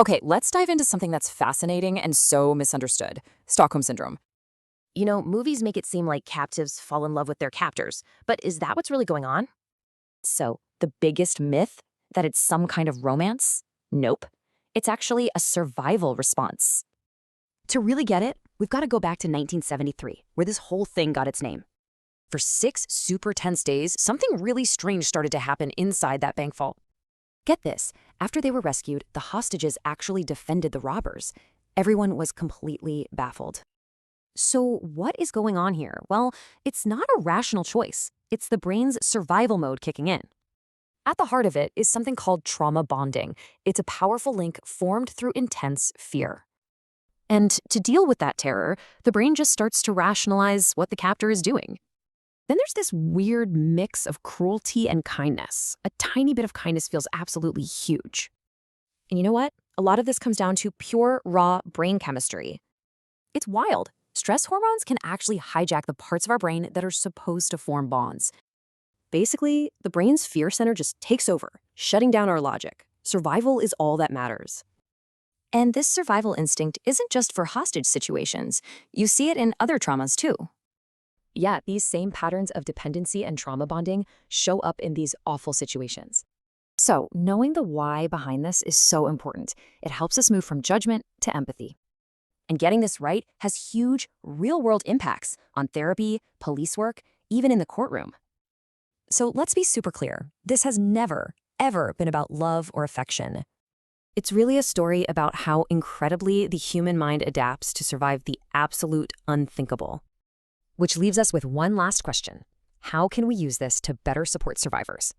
Okay, let's dive into something that's fascinating and so misunderstood: Stockholm Syndrome. Movies make it seem like captives fall in love with their captors, but is that what's really going on? So, the biggest myth that it's some kind of romance? Nope. It's actually a survival response. To really get it, we've got to go back to 1973, where this whole thing got its name. For 6 super tense days, something really strange started to happen inside that bank vault. Get this, after they were rescued, the hostages actually defended the robbers. Everyone was completely baffled. So, what is going on here? Well, it's not a rational choice. It's the brain's survival mode kicking in. At the heart of it is something called trauma bonding. It's a powerful link formed through intense fear. And to deal with that terror, the brain just starts to rationalize what the captor is doing. Then there's this weird mix of cruelty and kindness. A tiny bit of kindness feels absolutely huge. And you know what? A lot of this comes down to pure, raw brain chemistry. It's wild. Stress hormones can actually hijack the parts of our brain that are supposed to form bonds. Basically, the brain's fear center just takes over, shutting down our logic. Survival is all that matters. And this survival instinct isn't just for hostage situations. You see it in other traumas too. Yeah, these same patterns of dependency and trauma bonding show up in these awful situations. So, knowing the why behind this is so important. It helps us move from judgment to empathy. And getting this right has huge, real-world impacts on therapy, police work, even in the courtroom. So let's be super clear. This has never, ever been about love or affection. It's really a story about how incredibly the human mind adapts to survive the absolute unthinkable. Which leaves us with one last question. How can we use this to better support survivors?